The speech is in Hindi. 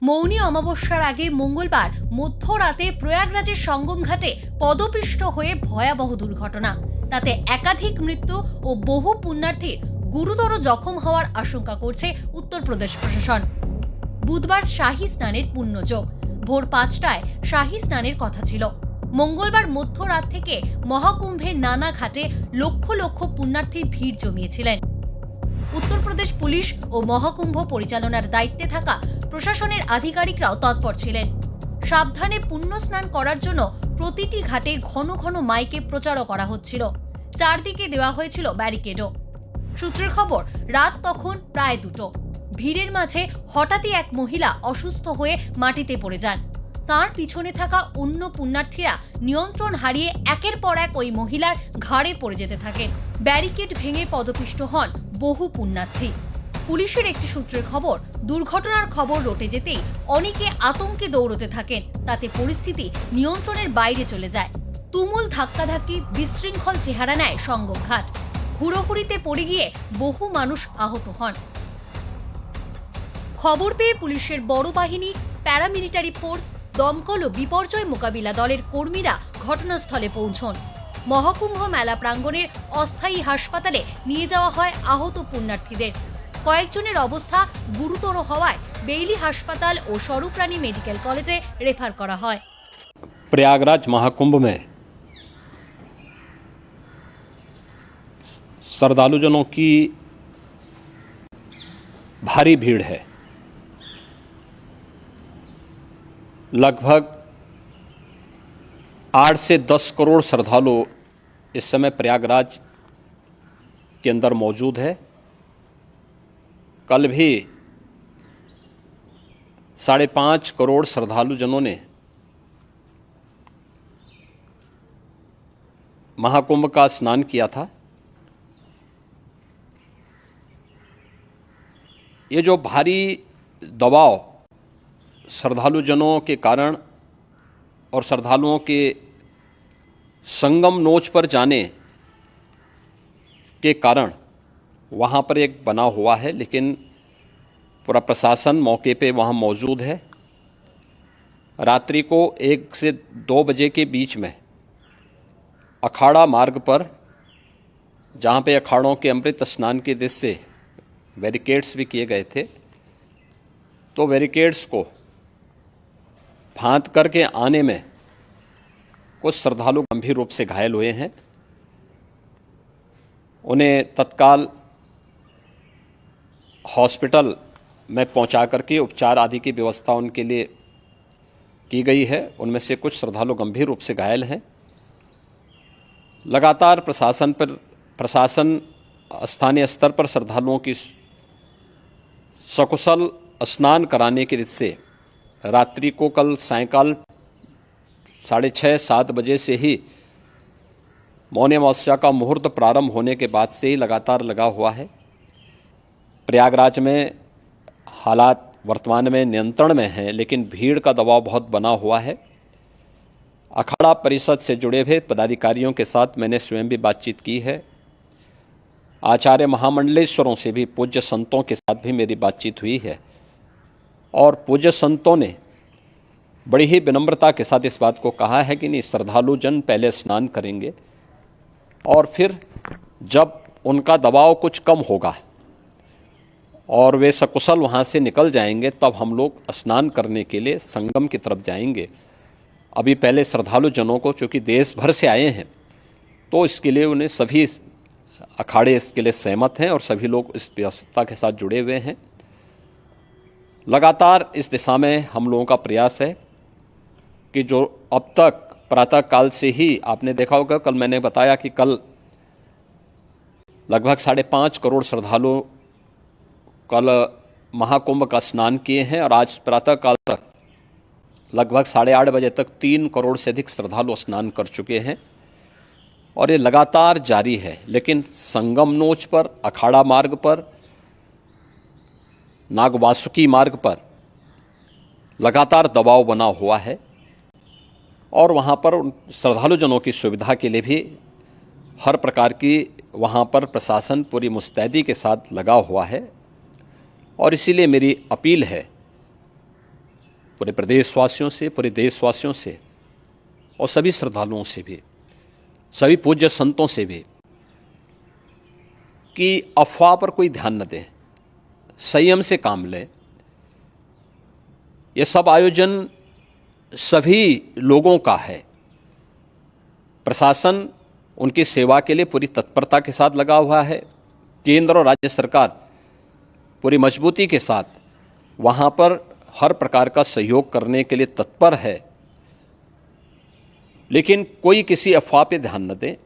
মৌনী অমাবস্যার আগে মঙ্গলবার মধ্যরাতে প্রয়াগরাজের সঙ্গম ঘাটে পদপিষ্ট হয়ে ভয়াবহ দুর্ঘটনা। তাতে একাধিক মৃত্যু ও বহু পুণ্যার্থীর গুরুতর জখম হওয়ার আশঙ্কা করছে উত্তরপ্রদেশ প্রশাসন। বুধবার শাহী স্নানের পুণ্যযোগ। ভোর ৫টায় শাহী স্নানের কথা ছিল। মঙ্গলবার মধ্যরাত থেকে মহাকুম্ভের নানা ঘাটে লক্ষ লক্ষ পুণ্যার্থীর ভিড় জমিয়েছিলেন। উত্তরপ্রদেশ পুলিশ ও মহাকুম্ভ পরিচালনার দায়িত্বে থাকা প্রশাসনের আধিকারিকরাও তৎপর ছিলেন। সাবধানে পুণ্য স্নান করার জন্য প্রতিটি ঘাটে ঘন ঘন মাইকে প্রচারও করা হচ্ছিল। চারদিকে দেওয়া হয়েছিল ব্যারিকেডও। সূত্রের খবর, রাত তখন প্রায় 2টো। ভিড়ের মাঝে হঠাৎই এক মহিলা অসুস্থ হয়ে মাটিতে পড়ে যান। তার পিছনে থাকা অন্য পুণ্যার্থীরা নিয়ন্ত্রণ হারিয়ে একের পর এক ওই মহিলার ঘাড়ে পড়ে যেতে থাকেন। ব্যারিকেড ভেঙে পদপিষ্ট হন বহু পুণ্যার্থী। পুলিশের একটি সূত্রের খবর, দুর্ঘটনার খবর রটে যেতেই অনেকে আতঙ্কে দৌড়তে থাকেন। তাতে পরিস্থিতি নিয়ন্ত্রণের বাইরে চলে যায়। তুমুল ধাক্কাধাক্কি, বিশৃঙ্খল চেহারা নেয় সঙ্গম ঘাট। হুড়োহুড়িতে পড়ে গিয়ে বহু মানুষ আহত হন। খবর পেয়ে পুলিশের বড় বাহিনী, প্যারামিলিটারি ফোর্স, দমকল ও বিপর্যয় মোকাবিলা দলের কর্মীরা ঘটনাস্থলে পৌঁছন। মহাকুম্ভ মেলা প্রাঙ্গণের অস্থায়ী হাসপাতালে নিয়ে যাওয়া হয় আহত পুণ্যার্থীদের। কয়েকজনের অবস্থা গুরুতর হওয়ায় বেইলি হাসপাতাল ও স্বরূপরানী মেডিকেল কলেজে রেফার করা হয়। प्रयागराज महाकुंभ में श्रद्धालुजनों की भारी भीड़ है। लगभग 8 से 10 करोड़ श्रद्धालु इस समय प्रयागराज के अंदर मौजूद है। कल भी 5.5 करोड़ श्रद्धालुजनों ने महाकुंभ का स्नान किया था। ये जो भारी दबाव श्रद्धालुजनों के कारण और श्रद्धालुओं के संगम नोच पर जाने के कारण वहाँ पर एक बना हुआ है, लेकिन पूरा प्रशासन मौके पे वहाँ मौजूद है। रात्रि को 1 से 2 बजे के बीच में अखाड़ा मार्ग पर, जहाँ पे अखाड़ों के अमृत स्नान के दृश्य से बैरिकेड्स भी किए गए थे, तो बैरिकेड्स को फांद करके आने में कुछ श्रद्धालु गंभीर रूप से घायल हुए हैं। उन्हें तत्काल हॉस्पिटल में पहुंचा करके उपचार आदि की व्यवस्था उनके लिए की गई है। उनमें से कुछ श्रद्धालु गंभीर रूप से घायल हैं। लगातार प्रशासन स्थानीय स्तर पर श्रद्धालुओं की सकुशल स्नान कराने के दृष्टि से रात्रि को कल सायंकाल 6:30-7 बजे से ही मौनी अमावस्या का मुहूर्त प्रारंभ होने के बाद से ही लगातार लगा हुआ है। प्रयागराज में हालात वर्तमान में नियंत्रण में हैं, लेकिन भीड़ का दबाव बहुत बना हुआ है। अखाड़ा परिषद से जुड़े हुए पदाधिकारियों के साथ मैंने स्वयं भी बातचीत की है। आचार्य महामंडलेश्वरों से भी, पूज्य संतों के साथ भी मेरी बातचीत हुई है, और पूज्य संतों ने बड़ी ही विनम्रता के साथ इस बात को कहा है कि नहीं, श्रद्धालु जन पहले स्नान करेंगे और फिर जब उनका दबाव कुछ कम होगा और वे सकुशल वहाँ से निकल जाएंगे, तब हम लोग स्नान करने के लिए संगम की तरफ जाएंगे। अभी पहले श्रद्धालु जनों को, चूँकि देश भर से आए हैं, तो इसके लिए उन्हें सभी अखाड़े इसके लिए सहमत हैं और सभी लोग इस व्यवस्था के साथ जुड़े हुए हैं। लगातार इस दिशा में हम लोगों का प्रयास है कि जो अब तक प्रातः काल से ही आपने देखा होगा, कल मैंने बताया कि कल लगभग 5.5 करोड़ श्रद्धालु कल महाकुंभ का स्नान किए हैं, और आज प्रातः काल तक लगभग 8:30 बजे तक 3 करोड़ से अधिक श्रद्धालु स्नान कर चुके हैं, और ये लगातार जारी है। लेकिन संगम नोच पर, अखाड़ा मार्ग पर, नागवासुकी मार्ग पर लगातार दबाव बना हुआ है, और वहाँ पर श्रद्धालुजनों की सुविधा के लिए भी हर प्रकार की वहाँ पर प्रशासन पूरी मुस्तैदी के साथ लगा हुआ है। और इसीलिए मेरी अपील है पूरे प्रदेशवासियों से, पूरे देशवासियों से और सभी श्रद्धालुओं से भी, सभी पूज्य संतों से भी कि अफवाह पर कोई ध्यान न दें, संयम से काम लें। ये सब आयोजन सभी लोगों का है। प्रशासन उनकी सेवा के लिए पूरी तत्परता के साथ लगा हुआ है। केंद्र और राज्य सरकार पूरी मजबूती के साथ वहाँ पर हर प्रकार का सहयोग करने के लिए तत्पर है। लेकिन कोई किसी अफवाह पे ध्यान न दें।